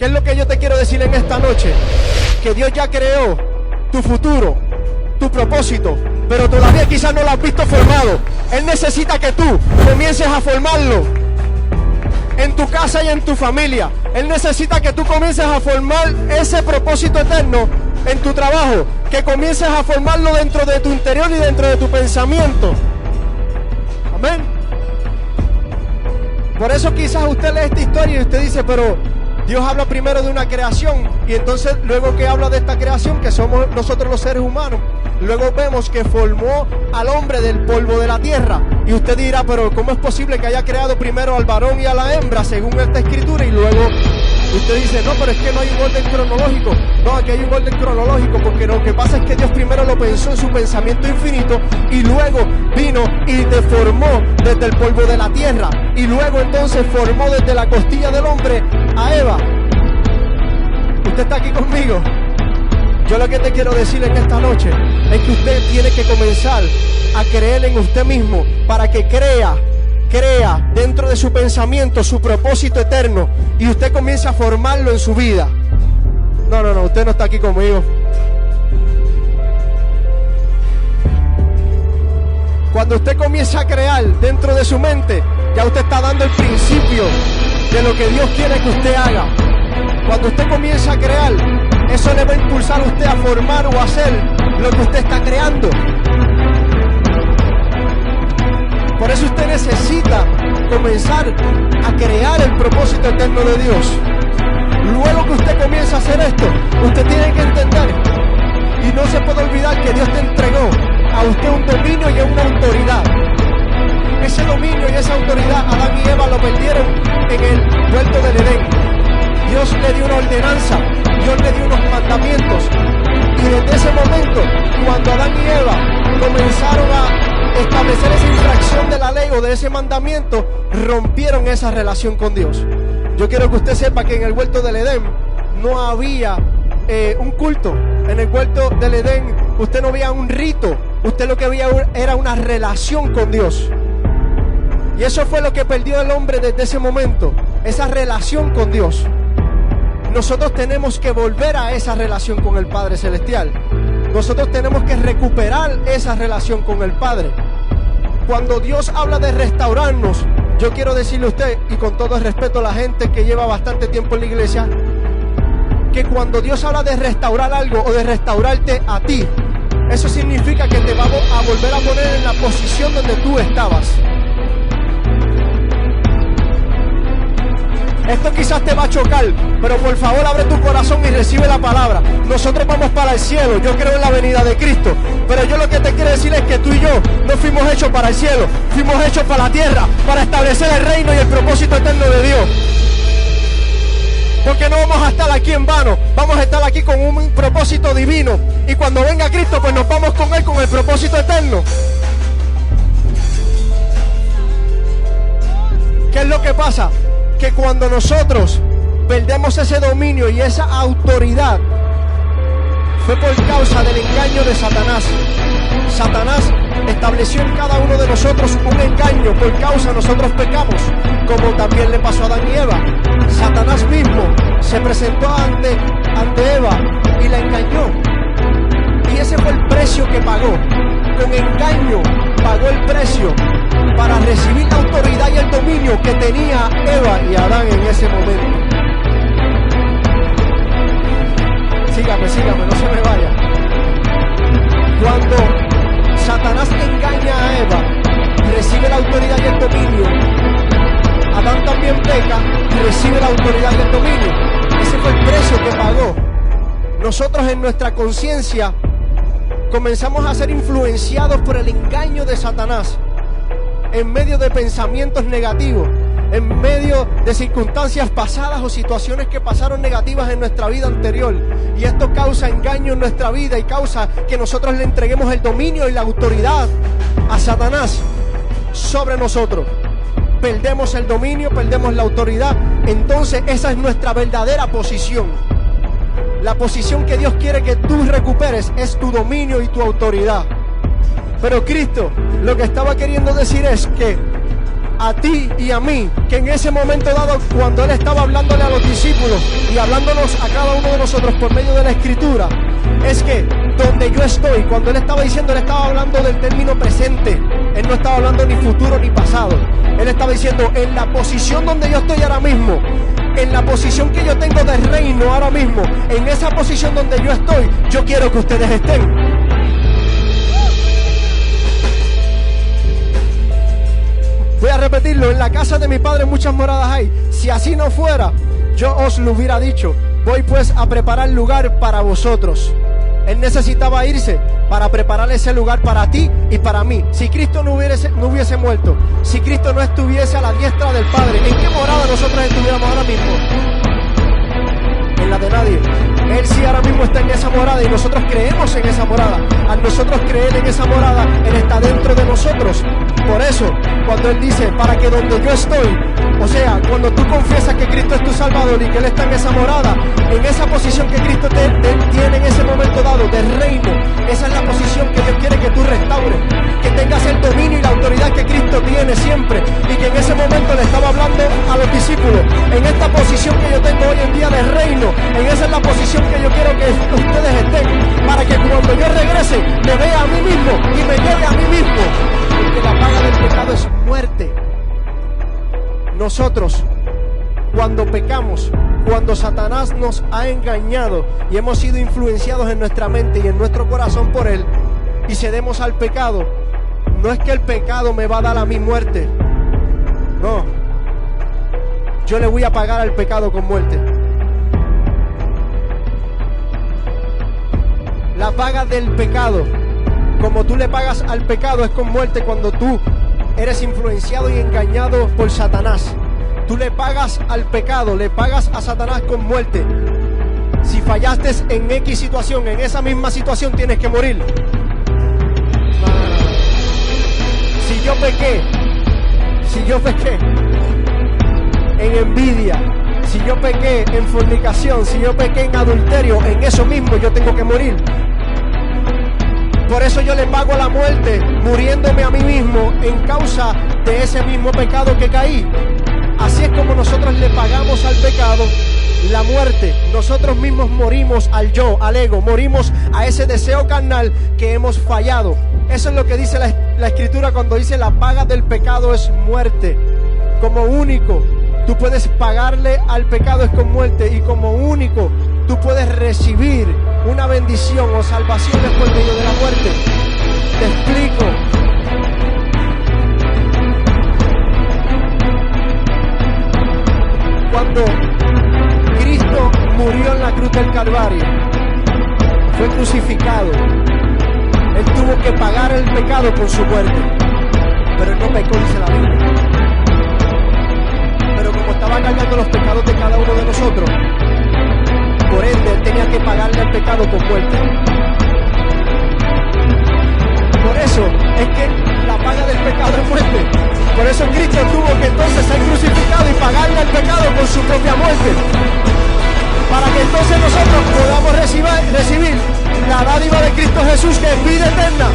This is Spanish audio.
¿Qué es lo que yo te quiero decir en esta noche? Que Dios ya creó tu futuro, tu propósito, pero todavía quizás no lo has visto formado. Él necesita que tú comiences a formarlo en tu casa y en tu familia. Él necesita que tú comiences a formar ese propósito eterno en tu trabajo, que comiences a formarlo dentro de tu interior y dentro de tu pensamiento. Amén. Por eso quizás usted lee esta historia y usted dice, pero Dios habla primero de una creación, y entonces luego que habla de esta creación, que somos nosotros los seres humanos, luego vemos que formó al hombre del polvo de la tierra. Y usted dirá, pero ¿cómo es posible que haya creado primero al varón y a la hembra según esta escritura? Y luego usted dice, no, pero es que no hay un orden cronológico. No, aquí hay un orden cronológico, porque lo que pasa es que Dios primero lo pensó en su pensamiento infinito, y luego vino y te formó desde el polvo de la tierra, y luego entonces formó desde la costilla del hombre a Eva. ¿Usted está aquí conmigo? Yo lo que te quiero decir en esta noche es que usted tiene que comenzar a creer en usted mismo para que crea dentro de su pensamiento su propósito eterno, y usted comience a formarlo en su vida. No, usted no está aquí conmigo. Cuando usted comienza a crear dentro de su mente, ya usted está dando el principio de lo que Dios quiere que usted haga. Cuando usted comienza a crear, eso le va a impulsar a usted a formar o a hacer lo que usted está creando. Por eso usted necesita comenzar a crear el propósito eterno de Dios. Luego que usted comienza a hacer esto, usted tiene que entender, y no se puede olvidar, que Dios te entregó a usted un dominio y una autoridad. Ese dominio y esa autoridad, Adán y Eva lo perdieron en el huerto del Edén. Dios le dio una ordenanza, Dios le dio unos mandamientos, y desde ese momento, cuando Adán y Eva comenzaron a establecer esa infracción de la ley o de ese mandamiento, rompieron esa relación con Dios. Yo quiero que usted sepa que en el huerto del Edén no había un culto. En el huerto del Edén usted no veía un rito, usted lo que veía era una relación con Dios. Y eso fue lo que perdió el hombre desde ese momento, esa relación con Dios. Nosotros tenemos que volver a esa relación con el Padre Celestial. Nosotros tenemos que recuperar esa relación con el Padre. Cuando Dios habla de restaurarnos, yo quiero decirle a usted, y con todo el respeto a la gente que lleva bastante tiempo en la iglesia, que cuando Dios habla de restaurar algo o de restaurarte a ti, eso significa que te va a volver a poner en la posición donde tú estabas. Esto quizás te va a chocar, pero por favor abre tu corazón y recibe la palabra. Nosotros vamos para el cielo, yo creo en la venida de Cristo, pero yo lo que te quiero decir es que tú y yo no fuimos hechos para el cielo, fuimos hechos para la tierra, para establecer el reino y el propósito eterno de Dios. Porque no vamos a estar aquí en vano, vamos a estar aquí con un propósito divino, y cuando venga Cristo pues nos vamos con Él con el propósito eterno. ¿Qué es lo que pasa? Que cuando nosotros perdemos ese dominio y esa autoridad, fue por causa del engaño de Satanás. Satanás estableció en cada uno de nosotros un engaño. Por causa nosotros pecamos, como también le pasó a Adán y Eva. Satanás mismo se presentó ante Eva y la engañó, y ese fue el precio que pagó. Con engaño pagó el precio para recibir la autoridad y el dominio que tenía Eva y Adán en ese momento. Sígame, no se me vaya. Cuando Satanás engaña a Eva, recibe la autoridad y el dominio. Adán también peca y recibe la autoridad y el dominio. Ese fue el precio que pagó. Nosotros en nuestra conciencia comenzamos a ser influenciados por el engaño de Satanás, en medio de pensamientos negativos, en medio de circunstancias pasadas o situaciones que pasaron negativas en nuestra vida anterior, y esto causa engaño en nuestra vida y causa que nosotros le entreguemos el dominio y la autoridad a Satanás sobre nosotros. Perdemos el dominio, perdemos la autoridad. Entonces esa es nuestra verdadera posición. La posición que Dios quiere que tú recuperes es tu dominio y tu autoridad. Pero Cristo lo que estaba queriendo decir es que a ti y a mí, que en ese momento dado, cuando Él estaba hablándole a los discípulos y hablándonos a cada uno de nosotros por medio de la Escritura, es que donde yo estoy, cuando Él estaba diciendo, Él estaba hablando del término presente. Él no estaba hablando ni futuro ni pasado. Él estaba diciendo, en la posición donde yo estoy ahora mismo, en la posición que yo tengo de reino ahora mismo, en esa posición donde yo estoy, yo quiero que ustedes estén. Voy a repetirlo, en la casa de mi Padre muchas moradas hay. Si así no fuera, yo os lo hubiera dicho. Voy pues a preparar lugar para vosotros. Él necesitaba irse para preparar ese lugar para ti y para mí. Si Cristo no hubiese muerto, si Cristo no estuviese a la diestra del Padre, ¿en qué morada nosotros estuviéramos ahora mismo? En la de nadie. Él sí ahora mismo está en esa morada y nosotros creemos en esa morada. Al nosotros creer en esa morada, Él está dentro de nosotros. Por eso, cuando Él dice, para que donde yo estoy, o sea, cuando tú confiesas que Cristo es tu Salvador y que Él está en esa morada, en esa posición que Cristo tiene en ese momento dado, de reino, esa es la posición que Dios quiere que tú restaures, que tengas el dominio y la autoridad que Cristo tiene siempre, y que en ese momento le estaba hablando a los discípulos, en esta posición que yo tengo hoy en día de reino, en esa es la posición que yo quiero que ustedes estén, para que cuando yo regrese, me vea a mí mismo y me lleve a mí mismo, porque la paga del pecado es muerte. Nosotros, cuando pecamos, cuando Satanás nos ha engañado y hemos sido influenciados en nuestra mente y en nuestro corazón por él y cedemos al pecado, no es que el pecado me va a dar a mí muerte, no, yo le voy a pagar al pecado con muerte. La paga del pecado, como tú le pagas al pecado, es con muerte. Cuando tú eres influenciado y engañado por Satanás, tú le pagas al pecado, le pagas a Satanás con muerte. Si fallaste en X situación, en esa misma situación tienes que morir. Si yo pequé en envidia, si yo pequé en fornicación, si yo pequé en adulterio, en eso mismo yo tengo que morir. Por eso yo le pago la muerte, muriéndome a mí mismo en causa de ese mismo pecado que caí. Así es como nosotros le pagamos al pecado la muerte. Nosotros mismos morimos al yo, al ego, morimos a ese deseo carnal que hemos fallado. Eso es lo que dice la Escritura cuando dice la paga del pecado es muerte. Como único tú puedes pagarle al pecado es con muerte, y como único tú puedes recibir una bendición o salvación es por medio de la muerte. Te explico. Cuando Cristo murió en la cruz del Calvario, fue crucificado, Él tuvo que pagar el pecado con su muerte, pero Él no pecó, dice la Biblia. Pero como estaba cargando los pecados de cada uno de nosotros, por ende, Él tenía que pagarle al pecado con muerte. Por eso es que la paga del pecado es muerte. Por eso Cristo tuvo que entonces ser crucificado y pagarle al pecado con su propia muerte. Para que entonces nosotros podamos recibir la dádiva de Cristo Jesús, que es vida eterna.